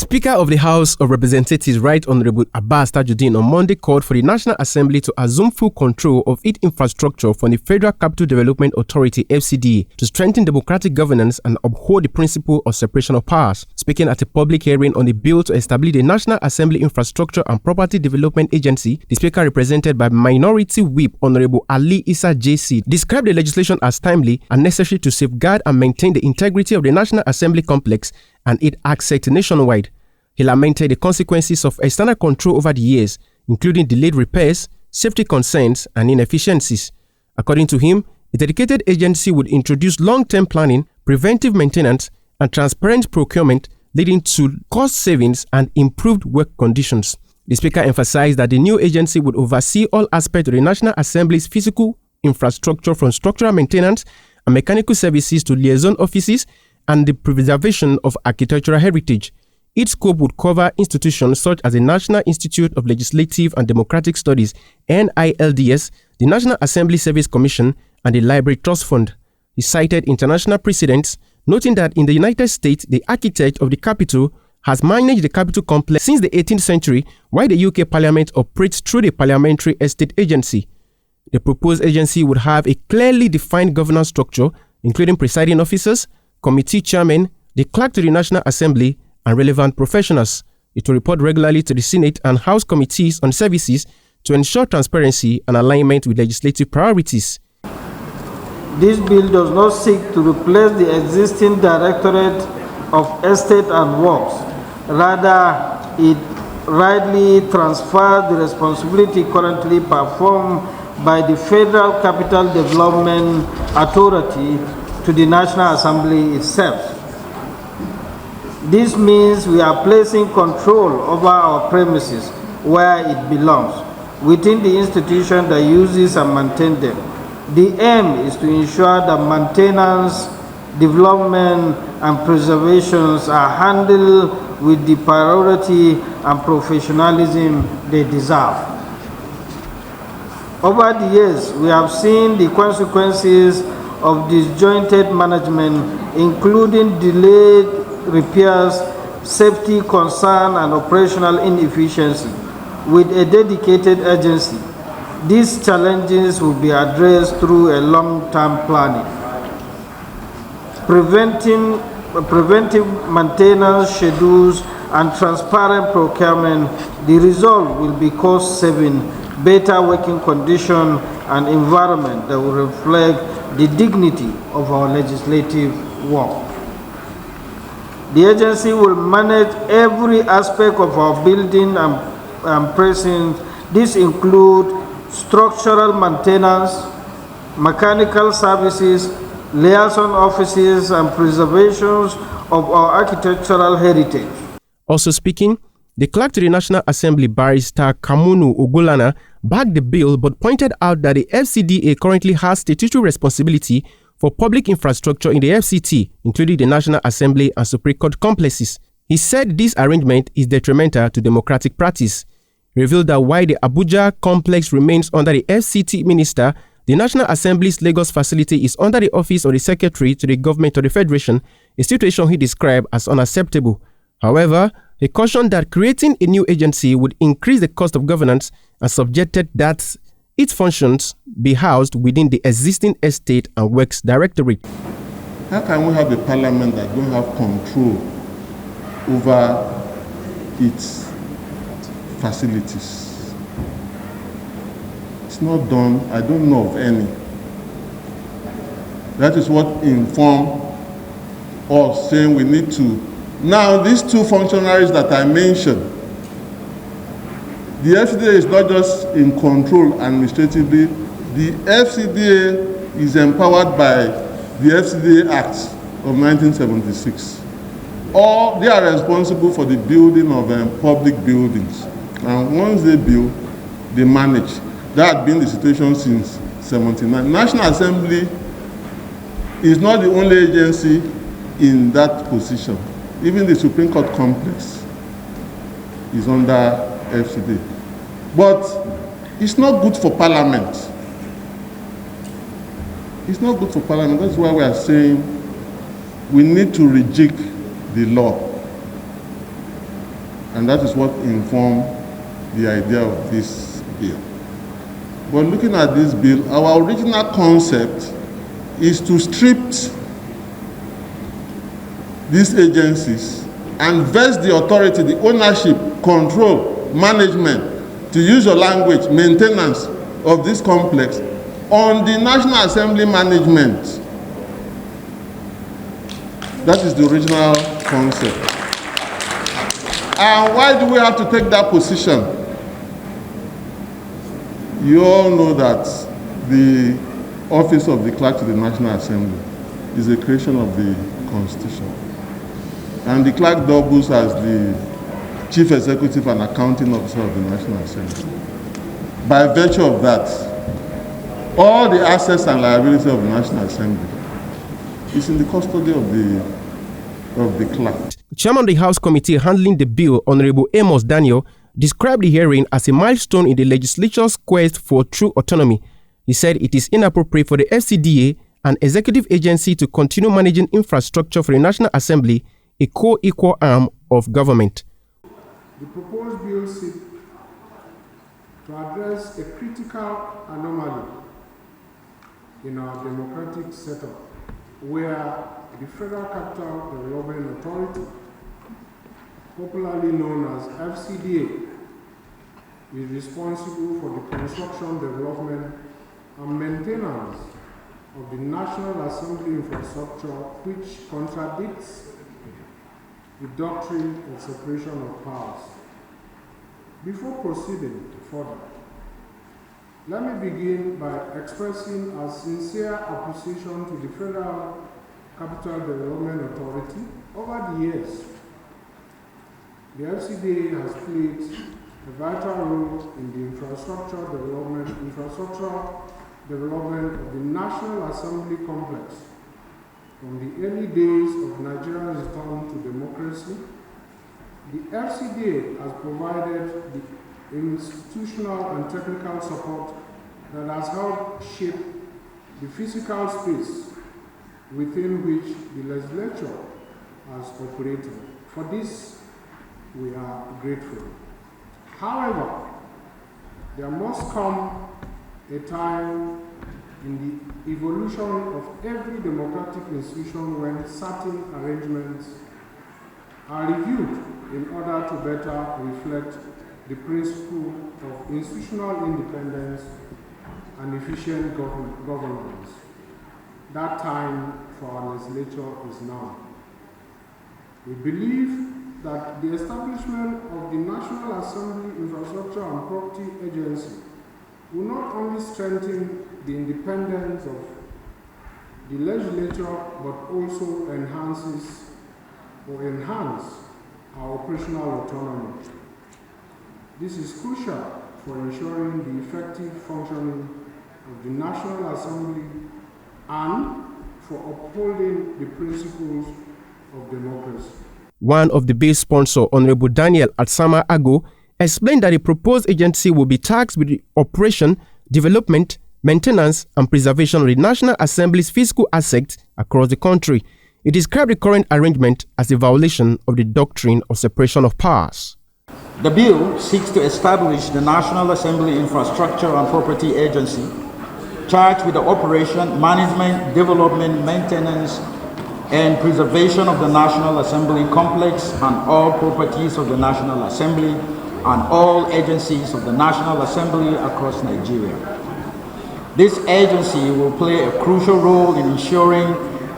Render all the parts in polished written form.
Speaker of the House of Representatives, Right Honourable Abbas Tajudeen, on Monday called for the National Assembly to assume full control of its infrastructure from the Federal Capital Development Authority (FCDA) to strengthen democratic governance and uphold the principle of separation of powers. Speaking at a public hearing on the bill to establish the National Assembly Infrastructure and Property Development Agency, the Speaker, represented by Minority Whip Honourable Ali Issa JC, described the legislation as timely and necessary to safeguard and maintain the integrity of the National Assembly complex and its access nationwide. He lamented the consequences of external control over the years, including delayed repairs, safety concerns, and inefficiencies. According to him, a dedicated agency would introduce long-term planning, preventive maintenance, and transparent procurement, leading to cost savings and improved work conditions. The Speaker emphasized that the new agency would oversee all aspects of the National Assembly's physical infrastructure, from structural maintenance and mechanical services to liaison offices and the preservation of architectural heritage. Its scope would cover institutions such as the National Institute of Legislative and Democratic Studies (NILDS), the National Assembly Service Commission, and the Library Trust Fund. He cited international precedents, noting that in the United States, the architect of the Capitol has managed the Capitol complex since the 18th century, while the UK Parliament operates through the Parliamentary Estate Agency. The proposed agency would have a clearly defined governance structure, including presiding officers, committee chairmen, the clerk to the National Assembly, and relevant professionals. It will report regularly to the Senate and House committees on services to ensure transparency and alignment with legislative priorities. This bill does not seek to replace the existing Directorate of Estate and Works. Rather, it rightly transfers the responsibility currently performed by the Federal Capital Development Authority to the National Assembly itself. This means we are placing control over our premises where it belongs, within the institution that uses and maintains them. The aim is to ensure that maintenance, development, and preservations are handled with the priority and professionalism they deserve. Over the years, we have seen the consequences of disjointed management, including delayed repairs, safety concern, and operational inefficiency. With a dedicated agency, these challenges will be addressed through a long-term planning, preventive maintenance schedules, and transparent procurement. The result will be cost-saving, better working condition, and environment that will reflect the dignity of our legislative work. The agency will manage every aspect of our building and precinct. This includes structural maintenance, mechanical services, liaison offices, and preservations of our architectural heritage. Also speaking, the clerk to the National Assembly, Barrister Kamunu Ogulana, backed the bill but pointed out that the FCDA currently has statutory responsibility for public infrastructure in the FCT, including the National Assembly and Supreme Court complexes. He said this arrangement is detrimental to democratic practice. He revealed that while the Abuja complex remains under the FCT minister, the National Assembly's Lagos facility is under the office of the Secretary to the Government of the Federation, a situation he described as unacceptable. However, he cautioned that creating a new agency would increase the cost of governance and suggested that its functions be housed within the existing Estate and Works Directorate. How can we have a parliament that don't have control over its facilities? It's not done. I don't know of any. That is what informed us saying we need to. Now, these two functionaries that I mentioned, the FCDA is not just in control administratively. The FCDA is empowered by the FCDA Act of 1976. Or they are responsible for the building of public buildings. And once they build, they manage. That had been the situation since 1979. National Assembly is not the only agency in that position. Even the Supreme Court complex is under FCDA. But it's not good for Parliament. It's not good for Parliament. That's why we are saying we need to rejig the law. And that is what informed the idea of this bill. But looking at this bill, our original concept is to strip these agencies and vest the authority, the ownership, control, management, to use your language, maintenance of this complex on the National Assembly management. That is the original concept. And why do we have to take that position? You all know that the office of the clerk to the National Assembly is a creation of the Constitution. And the clerk doubles as the chief executive and accounting officer of the National Assembly. By virtue of that, all the assets and liabilities of the National Assembly is in the custody of the clerk. Chairman of the House Committee handling the bill, Honourable Amos Daniel, described the hearing as a milestone in the legislature's quest for true autonomy. He said it is inappropriate for the FCDA, an executive agency, to continue managing infrastructure for the National Assembly, a co-equal arm of government. The proposed bill seeks to address a critical anomaly in our democratic setup, where the Federal Capital Development Authority, popularly known as FCDA, is responsible for the construction, development, and maintenance of the National Assembly infrastructure, which contradicts the doctrine of separation of powers. Before proceeding further, let me begin by expressing a sincere appreciation to the Federal Capital Development Authority. Over the years, the FCDA has played a vital role in the infrastructure development of the National Assembly complex. From the early days of Nigeria's return to democracy, the FCDA has provided the institutional and technical support that has helped shape the physical space within which the legislature has operated. For this, we are grateful. However, there must come a time in the evolution of every democratic institution when certain arrangements are reviewed in order to better reflect the principle of institutional independence and efficient governance. That time for our legislature is now. We believe that the establishment of the National Assembly Infrastructure and Property Agency will not only strengthen the independence of the legislature, but also enhance our operational autonomy. This is crucial for ensuring the effective functioning of the National Assembly and for upholding the principles of democracy. One of the bill's sponsors, Honourable Daniel Atsama Ago, explained that the proposed agency will be tasked with the operation, development, maintenance, and preservation of the National Assembly's physical assets across the country. He described the current arrangement as a violation of the doctrine of separation of powers. The bill seeks to establish the National Assembly Infrastructure and Property Agency, charged with the operation, management, development, maintenance, and preservation of the National Assembly complex and all properties of the National Assembly and all agencies of the National Assembly across Nigeria. This agency will play a crucial role in ensuring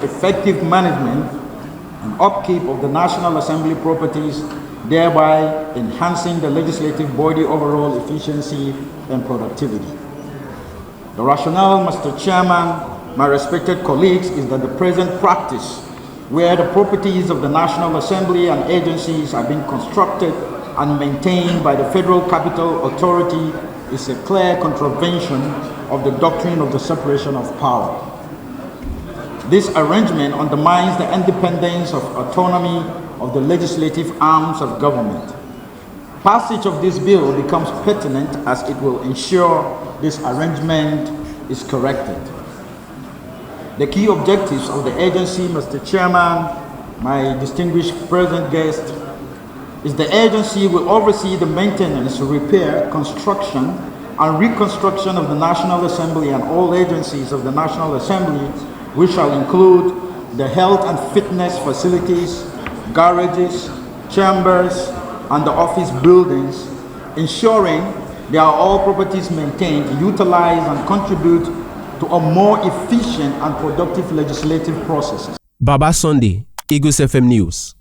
effective management and upkeep of the National Assembly properties, thereby enhancing the legislative body overall efficiency and productivity. The rationale, Mr. Chairman, my respected colleagues, is that the present practice, where the properties of the National Assembly and agencies are being constructed and maintained by the Federal Capital Authority, is a clear contravention of the doctrine of the separation of power. This arrangement undermines the independence of autonomy of the legislative arms of government. Passage of this bill becomes pertinent as it will ensure this arrangement is corrected. The key objectives of the agency, Mr. Chairman, my distinguished present guest, is the agency will oversee the maintenance, repair, construction, and reconstruction of the National Assembly and all agencies of the National Assembly, which shall include the health and fitness facilities, garages, chambers, and the office buildings, ensuring they are all properties maintained, utilized, and contribute to a more efficient and productive legislative process. Baba Sunday, Eagles FM News.